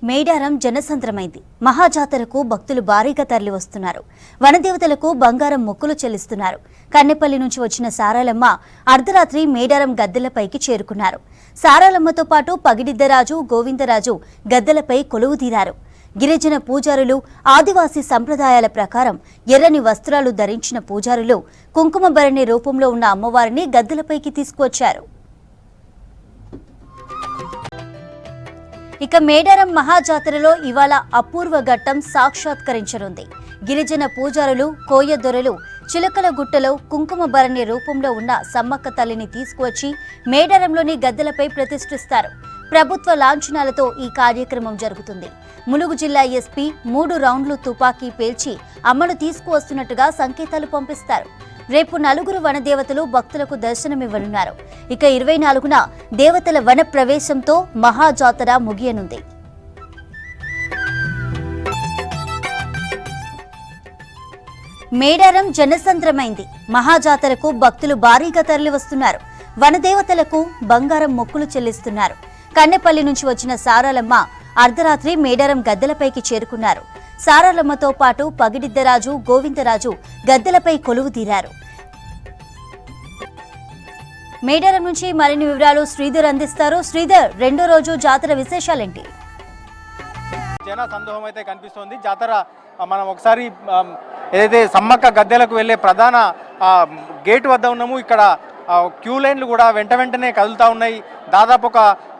మేడారం జనసంద్రమైంది. మహాజాతరకు భక్తులు భారీగా తరలి వస్తున్నారు. వనదేవతలకు బంగారం మొక్కులు చెల్లిస్తున్నారు. కన్నెపల్లి నుంచి వచ్చిన సారాలమ్మ అర్ధరాత్రి మేడారం గద్దెలపైకి చేరుకున్నారు. సారాలమ్మతో పాటు పగిడిద్దరాజు, గోవిందరాజు గద్దెలపై కొలువుదీరారు. గిరిజన పూజారులు ఆదివాసీ సంప్రదాయాల ప్రకారం ఎర్రని వస్త్రాలు ధరించిన పూజారులు కుంకుమ భరణి రూపంలో ఉన్న అమ్మవారిని గద్దెలపైకి తీసుకువచ్చారు. ఇక మేడారం మహాజాతరలో ఇవాళ అపూర్వ ఘట్టం సాక్షాత్కరించనుంది. గిరిజన పూజారులు, కోయ దొరలు చిలకల గుట్టలో కుంకుమ భరణి రూపంలో ఉన్న సమ్మక్క తల్లిని తీసుకువచ్చి మేడారంలోని గద్దెలపై ప్రతిష్ఠిస్తారు. ప్రభుత్వ లాంఛనాలతో ఈ కార్యక్రమం జరుగుతుంది. ములుగు జిల్లా ఎస్పీ 3 రౌండ్లు తుపాకీ పేల్చి అమ్మను తీసుకువస్తున్నట్టుగా సంకేతాలు పంపిస్తారు. రేపు 4 వనదేవతలు భక్తులకు దర్శనమివ్వనున్నారు. ఇక 24న దేవతల వన ప్రవేశంతో మహాజాతర ముగియనుంది. మేడారం జనసంద్రమైంది. మహాజాతరకు భక్తులు భారీగా తరలివస్తున్నారు. వనదేవతలకు బంగారం మొక్కులు చెల్లిస్తున్నారు. కన్నెపల్లి నుంచి వచ్చిన సారాలమ్మ అర్ధరాత్రి మేడారం గద్దెలపైకి చేరుకున్నారు. సారాలమ్మతో పాటు పగిడిద్దరాజు, గోవిందరాజు గద్దెలపై కొలువుదీరారు. మేడారం నుంచి మరిన్ని వివరాలు శ్రీధర్ అందిస్తారు. శ్రీధర్, రెండో రోజు జాతర విశేషాలేంటి? జన సందోహం అయితే కనిపిస్తోంది. జాతర మనం ఒకసారి ఏదైతే సమ్మక్క గద్దెలకు వెళ్ళే ప్రధాన గేట్ వద్ద ఉన్నాము. ఇక్కడ క్యూ లైన్లు కూడా వెంటనే కదులుతూ ఉన్నాయి. దాదాపు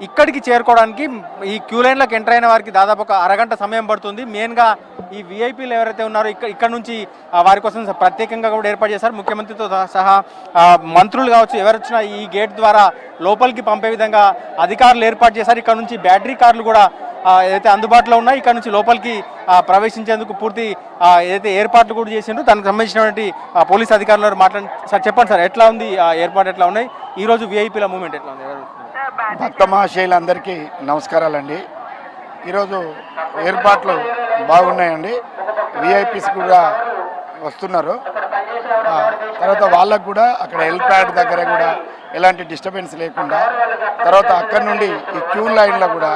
ఇక్కడికి చేరుకోవడానికి ఈ క్యూ లైన్లకు ఎంటర్ అయిన వారికి దాదాపు అరగంట సమయం పడుతుంది. మెయిన్గా ఈ విఐపీలు ఎవరైతే ఉన్నారో ఇక్కడ నుంచి వారి కోసం ప్రత్యేకంగా కూడా ఏర్పాటు చేశారు. ముఖ్యమంత్రితో సహా మంత్రులు కావచ్చు, ఎవరొచ్చినా ఈ గేట్ ద్వారా లోపలికి పంపే విధంగా అధికారులు ఏర్పాటు చేశారు. ఇక్కడ నుంచి బ్యాటరీ కార్లు కూడా ఏదైతే అందుబాటులో ఉన్నాయి. ఇక్కడ నుంచి లోపలికి ప్రవేశించేందుకు పూర్తి ఏదైతే ఏర్పాట్లు కూడా చేసిండ్రు. దానికి సంబంధించినటువంటి పోలీస్ అధికారులు మాట్లాడి సార్ చెప్పండి సార్, ఎట్లా ఉంది ఏర్పాటు, ఎట్లా ఉన్నాయి ఈరోజు విఐపీల మూవ్మెంట్ ఎట్లా ఉంది? భక్త మహాశయులందరికీ నమస్కారాలండి. ఈరోజు ఏర్పాట్లు బాగున్నాయండి. విఐపీస్ కూడా వస్తున్నారు. తర్వాత వాళ్ళకు కూడా అక్కడ హెల్ప్యాడ్ దగ్గర కూడా ఎలాంటి డిస్టర్బెన్స్ లేకుండా, తర్వాత అక్కడి నుండి ఈ క్యూ లైన్లో కూడా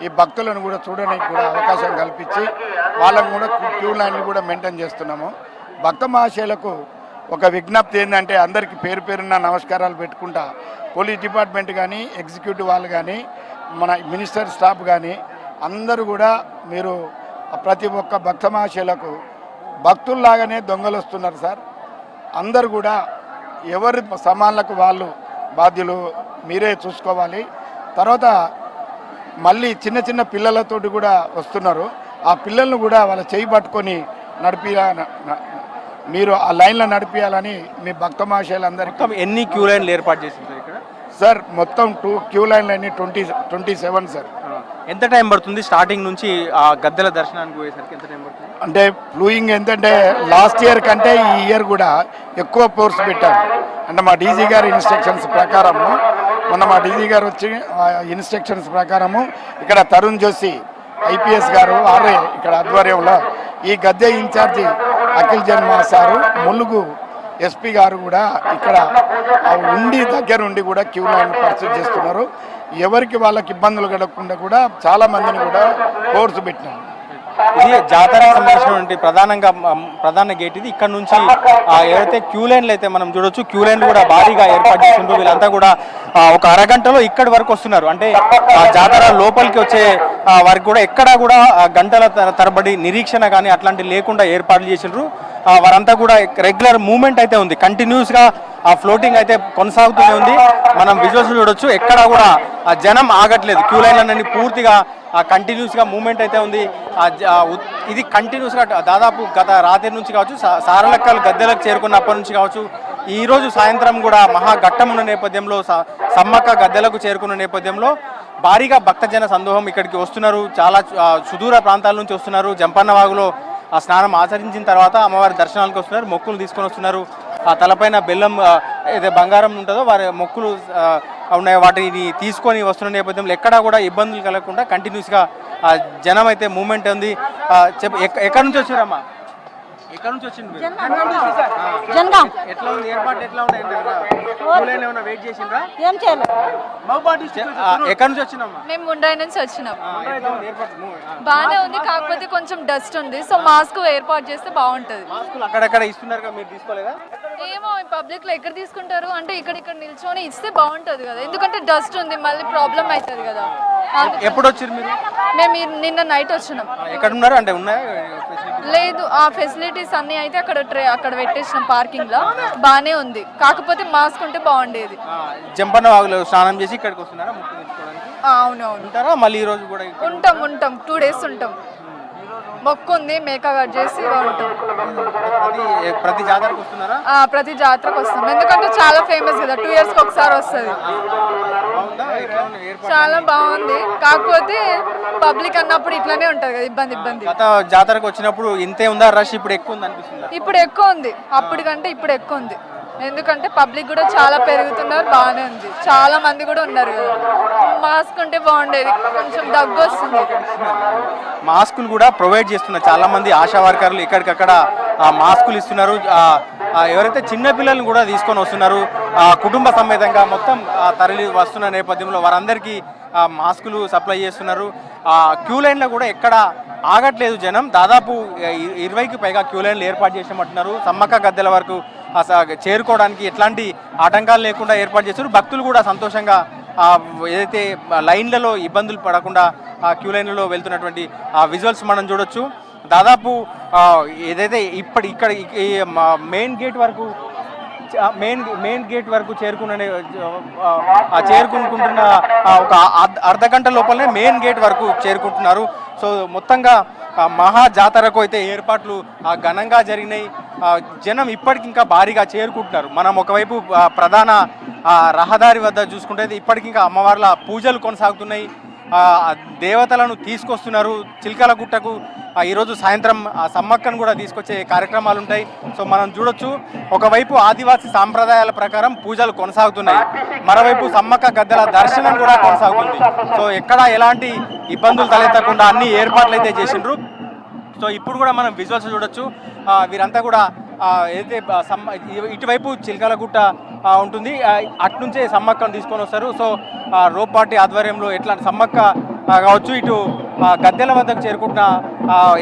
ఈ భక్తులను కూడా చూడడానికి కూడా అవకాశం కల్పించి వాళ్ళకు కూడా క్యూ లైన్లు కూడా మెయింటైన్ చేస్తున్నాము. భక్త మహాశయులకు ఒక విజ్ఞప్తి ఏంటంటే, అందరికీ పేరు పేరున్న నమస్కారాలు పెట్టుకుంటా పోలీస్ డిపార్ట్మెంట్ కానీ, ఎగ్జిక్యూటివ్ వాళ్ళు కానీ, మన మినిస్టర్ స్టాఫ్ కానీ అందరూ కూడా మీరు ప్రతి ఒక్క భక్త మహాశయులకు భక్తుల్లాగానే దొంగలు వస్తున్నారు సార్. అందరూ కూడా ఎవరి సమాన్లకు వాళ్ళు బాధ్యులు, మీరే చూసుకోవాలి. తర్వాత మళ్ళీ చిన్న పిల్లలతోటి కూడా వస్తున్నారు. ఆ పిల్లలను కూడా వాళ్ళ చేయి పట్టుకొని మీరు ఆ లైన్లో నడిపించాలని మీ భక్త మహాశయులందరికీ. ఎన్ని క్యూ లైన్లు ఏర్పాటు చేసింది ఇక్కడ సార్? మొత్తం 2 క్యూ లైన్లు అన్ని 27 సార్. ఎంత టైం పడుతుంది స్టార్టింగ్ నుంచి ఆ గద్దెల దర్శనానికి పోయేసరికి? ఎంత టైం పడుతుంది అంటే ఫ్లూయింగ్ ఏంటంటే లాస్ట్ ఇయర్ కంటే ఈ ఇయర్ కూడా ఎక్కువ ఫోర్స్ పెట్టారు. అంటే మా డీజీ గారి ఇన్స్ట్రక్షన్స్ ప్రకారము, మొన్న మా డీజీ గారు వచ్చి ఇన్స్ట్రక్షన్స్ ప్రకారము ఇక్కడ తరుణ్ జోషి ఐపీఎస్ గారు ఆర్ఏ ఇక్కడ ఆధ్వర్యంలో ఈ గద్దె ఇన్ఛార్జి అఖిల్ జన్మ సారు, ములుగు ఎస్పీ గారు కూడా ఇక్కడ ఉండి దగ్గరుండి కూడా క్యూ లైన్ పరిస్థితి చేస్తున్నారు. ఎవరికి వాళ్ళకి ఇబ్బందులు కలగకుండా కూడా చాలా మందిని కూడా ఫోర్స్ పెట్టినారు. ఇది జాతరకు సంబంధించినటువంటి ప్రధాన గేట్ ఇది. ఇక్కడ నుంచి ఏదైతే క్యూ లైన్లు అయితే మనం చూడొచ్చు, క్యూ లైన్లు కూడా భారీగా ఏర్పాటు చేస్తుండ్రు. వీళ్ళంతా కూడా ఒక అరగంటలో ఇక్కడి వరకు వస్తున్నారు. అంటే జాతర లోపలికి వచ్చే వారికి కూడా ఎక్కడా కూడా గంటల తరబడి నిరీక్షణ కానీ అట్లాంటివి లేకుండా ఏర్పాట్లు చేసిండ్రు. వారంతా కూడా రెగ్యులర్ మూవ్మెంట్ అయితే ఉంది. కంటిన్యూస్గా ఆ ఫ్లోటింగ్ అయితే కొనసాగుతూనే ఉంది. మనం విజువల్స్ చూడొచ్చు, ఎక్కడా కూడా జనం ఆగట్లేదు. క్యూ లైన్లన్నీ పూర్తిగా కంటిన్యూస్గా మూవ్మెంట్ అయితే ఉంది. ఇది కంటిన్యూస్గా దాదాపు గత రాత్రి నుంచి కావచ్చు, సారలక్కలు గద్దెలకు చేరుకున్నప్పటి నుంచి కావచ్చు, ఈరోజు సాయంత్రం కూడా మహాఘట్టం ఉన్న నేపథ్యంలో, సమ్మక్క గద్దెలకు చేరుకున్న నేపథ్యంలో భారీగా భక్తజన సందోహం ఇక్కడికి వస్తున్నారు. చాలా సుదూర ప్రాంతాల నుంచి వస్తున్నారు. జంపన్న వాగులో ఆ స్నానం ఆచరించిన తర్వాత అమ్మవారి దర్శనాలకు వస్తున్నారు. మొక్కులు తీసుకొని వస్తున్నారు. ఆ తలపైన బెల్లం ఏదైతే బంగారం ఉంటుందో వారి మొక్కులు ఉన్నాయి, వాటిని తీసుకొని వస్తున్న నేపథ్యంలో ఎక్కడా కూడా ఇబ్బందులు కలగకుండా కంటిన్యూస్గా జనం అయితే మూవ్మెంట్ ఉంది. ఎక్కడి నుంచి వచ్చారమ్మా? ఎక్కడ నుంచి వచ్చింది మీరు? జనగాం ఎట్లా ఉంది ఏర్పాటు ఎట్లా ఉన్నాయి క్యూలైన్ ఏమైనా వెయిట్ చేసిండ్రా? ఏం చేయలేదు. ఎక్కడ నుంచి వచ్చిందమ్మా? మేము ముండై నుంచి వచ్చినాం. ఎట్లా ఉంది ఏర్పాటు? బాగానే ఉంది, కాకపోతే కొంచెం డస్ట్ ఉంది. సో మాస్క్ ఏర్పాటు చేస్తే బాగుంటది. మాస్కులు అక్కడక్కడ ఇస్తున్నారు, మీరు తీసుకోలేదా? ఏమో పబ్లిక్ లో ఎక్కడ తీసుకుంటారు అంటే ఇక్కడ నిల్చొని ఇస్తే బాగుంటది కదా, ఎందుకంటే డస్ట్ ఉంది, మళ్ళీ ప్రాబ్లం అవుతుంది కదా. ఎప్పుడు వచ్చారు మీరు? మేము నిన్న నైట్ వచ్చినాం. ఎక్కడ ఉన్నారు అంటే ఉన్నాయా facilities? లేదు, ఆ ఫెసిలిటీస్ అన్ని అయితే అక్కడ పెట్టేసినాం పార్కింగ్ లో, బానే ఉంది. కాకపోతే మాస్క్ ఉంటే బాగుండేది. జంపన్న వాగులో స్నానం చేసి ఇక్కడికి వస్తున్నారా ముక్కు తీసుకోవడానికి? అవునవును, ఉంటారా మళ్ళీ ఈ రోజు కూడా? ఉంటాం 2 days ఉంటాం. మొక్కు ఉంది, మేక కట్ చేసి ఉంటాం. ప్రతి జాతరకు వస్తున్నారా? ప్రతి జాతరకు వస్తాం, ఎందుకంటే చాలా ఫేమస్ కదా, 2 years ఒకసారి వస్తుంది. చాలా బాగుంది, కాకపోతే పబ్లిక్ అన్నప్పుడు ఇట్లానే ఉంటది కదా, ఇబ్బంది. గత జాతరకు వచ్చినప్పుడు ఇంతే ఉందా రష్? ఇప్పుడు ఎక్కువ ఉంది అనిపిస్తుంది? ఇప్పుడు ఎక్కువ ఉంది, అప్పటికంటే ఇప్పుడు ఎక్కువ ఉంది. ఎందుకంటే పబ్లిక్ కూడా చాలా పెరుగుతున్నారు, బాగానే ఉంది, చాలా మంది కూడా ఉన్నారు కదా. మాస్క్ ఉంటే బాగుండేది, కొంచెం దగ్గు వస్తుంది. మాస్కులు కూడా ప్రొవైడ్ చేస్తున్నారు చాలా మంది ఆశా వర్కర్లు, ఇక్కడికక్కడ మాస్కులు ఇస్తున్నారు. ఎవరైతే చిన్న పిల్లల్ని కూడా తీసుకొని వస్తున్నారు కుటుంబ సమేతంగా మొత్తం తరలి వస్తున్న నేపథ్యంలో వారందరికీ మాస్కులు సప్లై చేస్తున్నారు. క్యూ లైన్లో కూడా ఎక్కడ ఆగట్లేదు జనం. దాదాపు 20కి పైగా క్యూ లైన్లు ఏర్పాటు చేసామంటున్నారు. సమ్మక్క గద్దెల వరకు చేరుకోవడానికి ఎట్లాంటి ఆటంకాలు లేకుండా ఏర్పాటు చేస్తారు. భక్తులు కూడా సంతోషంగా ఏదైతే లైన్లలో ఇబ్బందులు పడకుండా క్యూ లైన్లలో వెళ్తున్నటువంటి విజువల్స్ మనం చూడొచ్చు. దాదాపు ఏదైతే ఇక్కడ మెయిన్ గేట్ వరకు చేరుకుంటున్న ఒక అర్ధ గంట లోపలనే మెయిన్ గేట్ వరకు చేరుకుంటున్నారు. సో మొత్తంగా మహా జాతరకు అయితే ఏర్పాట్లు ఘనంగా జరిగినాయి. జనం ఇప్పటికి ఇంకా భారీగా చేరుకుంటున్నారు. మనం ఒకవైపు ప్రధాన రహదారి వద్ద చూసుకుంటే ఇప్పటికింకా అమ్మవార్ల పూజలు కొనసాగుతున్నాయి. దేవతలను తీసుకొస్తున్నారు చిల్కల గుట్టకు. ఈరోజు సాయంత్రం సమ్మక్కను కూడా తీసుకొచ్చే కార్యక్రమాలు ఉంటాయి. సో మనం చూడొచ్చు, ఒకవైపు ఆదివాసీ సాంప్రదాయాల ప్రకారం పూజలు కొనసాగుతున్నాయి, మరోవైపు సమ్మక్క గద్దెల దర్శనం కూడా కొనసాగుతుంది. సో ఎక్కడ ఎలాంటి ఇబ్బందులు తలెత్తకుండా అన్ని ఏర్పాట్లు అయితే చేసిండ్రు. సో ఇప్పుడు కూడా మనం విజువల్స్ చూడొచ్చు. వీరంతా కూడా ఏదైతే ఇటువైపు చిల్కలగుట్ట ఉంటుంది, అట్నుంచే సమ్మక్కను తీసుకొని వస్తారు. సో రోప్ పార్టీ ఆధ్వర్యంలో ఎట్లాంటి సమ్మక్క కావచ్చు, ఇటు గద్దెల వద్దకు చేరుకుంటున్న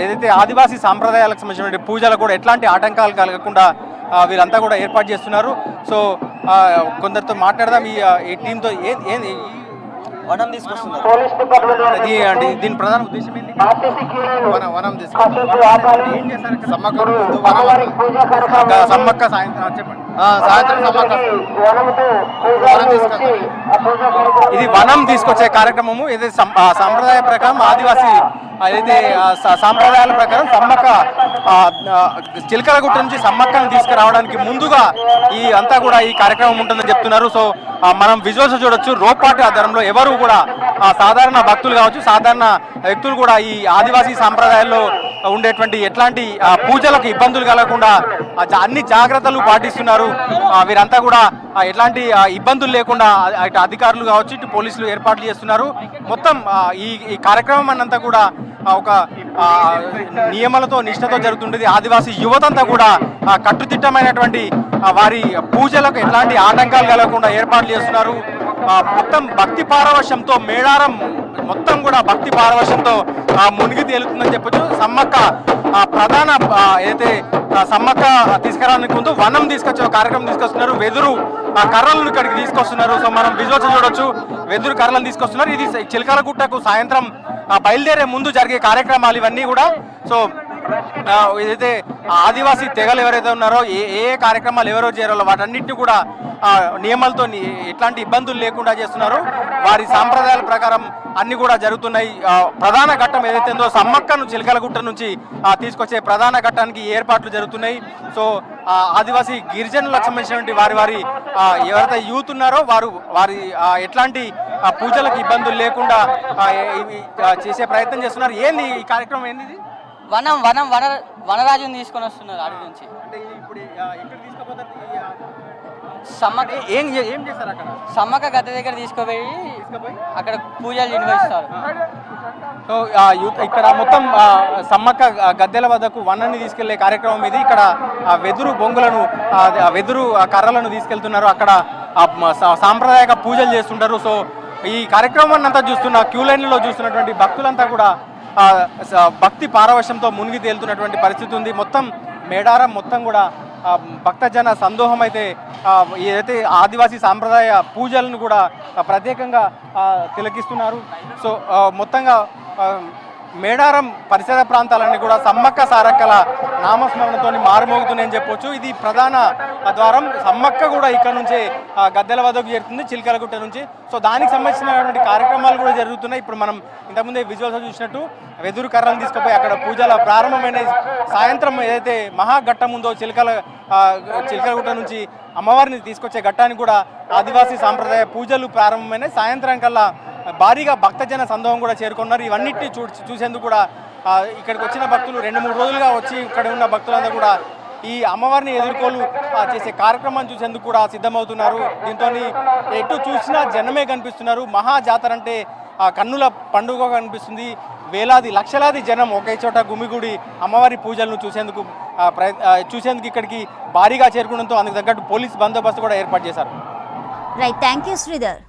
ఏదైతే ఆదివాసీ సాంప్రదాయాలకు సంబంధించిన పూజలు కూడా ఎట్లాంటి ఆటంకాలు కలగకుండా వీరంతా కూడా ఏర్పాటు చేస్తున్నారు. సో కొందరితో మాట్లాడదాం. ఈ టీంతో ఏంది వనం తీసుకొస్తున్నారు. దీని ప్రధాన ఉద్దేశం ఏంటి? వనం సమ్మక్క సాయంత్రం చెప్పండి. ఇది వనం తీసుకొచ్చే కార్యక్రమము. ఏదైతే సాంప్రదాయ ప్రకారం ఆదివాసీ ఏదైతే సాంప్రదాయాల ప్రకారం సమ్మక్క చిలకలగుట్ట నుంచి సమ్మక్కను తీసుకురావడానికి ముందుగా ఈ అంతా కూడా ఈ కార్యక్రమం ఉంటుందని చెప్తున్నారు. సో మనం విజువల్స్ చూడొచ్చు. రోపాటి ఆధారంలో ఎవరు కూడా సాధారణ భక్తులు కావచ్చు, సాధారణ వ్యక్తులు కూడా ఈ ఆదివాసీ సాంప్రదాయాల్లో ఉండేటువంటి ఎట్లాంటి పూజలకు ఇబ్బందులు కలగకుండా అన్ని జాగ్రత్తలు పాటిస్తున్నారు. వీరంతా కూడా ఎట్లాంటి ఇబ్బందులు లేకుండా ఇటు అధికారులు కావచ్చు, ఇటు పోలీసులు ఏర్పాట్లు చేస్తున్నారు. మొత్తం ఈ కార్యక్రమం అన్నంతా కూడా ఒక నియమాలతో నిష్ఠతో జరుగుతుంటుంది. ఆదివాసీ యువతంతా కూడా కట్టుదిట్టమైనటువంటి వారి పూజలకు ఎట్లాంటి ఆటంకాలు కలగకుండా ఏర్పాట్లు చేస్తున్నారు. మొత్తం భక్తి పారవశ్యంతో మేడారం మొత్తం కూడా భక్తి పారవశ్యంతో మునిగి తేలుతుందని చెప్పొచ్చు. సమ్మక్క ప్రధాన ఏదైతే సమ్మక్క తీసుకురావడానికి ముందు వనం తీసుకొచ్చే కార్యక్రమం తీసుకొస్తున్నారు. వెదురు కర్రలను ఇక్కడికి తీసుకొస్తున్నారు. సో మనం విజువల్స్ చూడొచ్చు, వెదురు కర్రలను తీసుకొస్తున్నారు. ఇది చిలకలగుట్టకు సాయంత్రం బయలుదేరే ముందు జరిగే కార్యక్రమాలు ఇవన్నీ కూడా. సో ఏదైతే ఆదివాసీ తెగలు ఎవరైతే ఉన్నారో ఏ కార్యక్రమాలు ఎవరో చేయాలో వాటన్నిటిని కూడా నియమాలతో ఎట్లాంటి ఇబ్బందులు లేకుండా చేస్తున్నారు. వారి సాంప్రదాయాల ప్రకారం అన్ని కూడా జరుగుతున్నాయి. ప్రధాన ఘట్టం ఏదైతే ఉందో సమ్మక్కను చిలకలగుట్ట నుంచి తీసుకొచ్చే ప్రధాన ఘట్టానికి ఏర్పాట్లు జరుగుతున్నాయి. సో ఆదివాసీ గిరిజనులకు సంబంధించినటువంటి వారి ఎవరైతే యూత్ ఉన్నారో వారి ఎట్లాంటి పూజలకు ఇబ్బందులు లేకుండా చేసే ప్రయత్నం చేస్తున్నారు. ఏంది ఈ కార్యక్రమం? ఏంది ఇది? వనరాజుని తీసుకొని వస్తున్నారు అడవి నుంచి. అంటే ఇప్పుడు ఎక్కడ తీసుకుపోతారు? సమ్మక్క ఏం ఏం చేస్తారు అక్కడ? సమ్మక్క గద్దె దగ్గర తీసుకుపోయి అక్కడ పూజలు నిర్వహిస్తారు. సో ఇక్కడ మొత్తం సమ్మక్క గద్దెల వద్దకు వన్నని తీసుకెళ్లే కార్యక్రమం ఇది. ఇక్కడ వెదురు బొంగులను వెదురు కర్రలను తీసుకెళ్తున్నారు. అక్కడ సాంప్రదాయక పూజలు చేస్తుంటారు. సో ఈ కార్యక్రమాన్ని అంతా చూస్తున్న క్యూ లైన్లో చూస్తున్నటువంటి భక్తులంతా కూడా భక్తి పారవశ్యంతో మునిగి తేలుతున్నటువంటి పరిస్థితి ఉంది. మొత్తం మేడారం మొత్తం కూడా భక్తజన సందోహం అయితే ఏదైతే ఆదివాసీ సాంప్రదాయ పూజలను కూడా ప్రత్యేకంగా తిలకిస్తున్నారు. సో మొత్తంగా మేడారం పరిసర ప్రాంతాలన్నీ కూడా సమ్మక్క సారక్కల నామస్మరణతో మారుమోగుతున్నాయని చెప్పొచ్చు. ఇది ప్రధాన ద్వారం. సమ్మక్క కూడా ఇక్కడ నుంచే గద్దెల వద్దకు చేరుతుంది, చిలకలగుట్ట నుంచి. సో దానికి సంబంధించినటువంటి కార్యక్రమాలు కూడా జరుగుతున్నాయి. ఇప్పుడు మనం ఇంతకుముందే విజువల్స్ చూసినట్టు వెదురు కర్రలను తీసుకుపోయి అక్కడ పూజల ప్రారంభమైన సాయంత్రం ఏదైతే మహాఘట్టం ఉందో చిలకలగుట్ట నుంచి అమ్మవారిని తీసుకొచ్చే ఘట్టానికి కూడా ఆదివాసీ సాంప్రదాయ పూజలు ప్రారంభమైన సాయంత్రం కల్లా భారీగా భక్తజన సందోహం కూడా చేరుకున్నారు. ఇవన్నిటిని చూసేందుకు కూడా ఇక్కడికి వచ్చిన భక్తులు 2-3 రోజులుగా వచ్చి ఇక్కడ ఉన్న భక్తులంతా కూడా ఈ అమ్మవారిని ఎదుర్కోలు చేసే కార్యక్రమాన్ని చూసేందుకు కూడా సిద్ధమవుతున్నారు. దీంతో ఎటు చూసినా జనమే కనిపిస్తున్నారు. మహా జాతర అంటే కన్నుల పండుగ కనిపిస్తుంది. వేలాది లక్షలాది జనం ఒకే చోట గుమిగూడి అమ్మవారి పూజలను చూసేందుకు ఇక్కడికి భారీగా చేరుకోవడంతో అందుకు తగ్గట్టు పోలీస్ బందోబస్తు కూడా ఏర్పాటు చేశారు. Right, thank you Sridhar.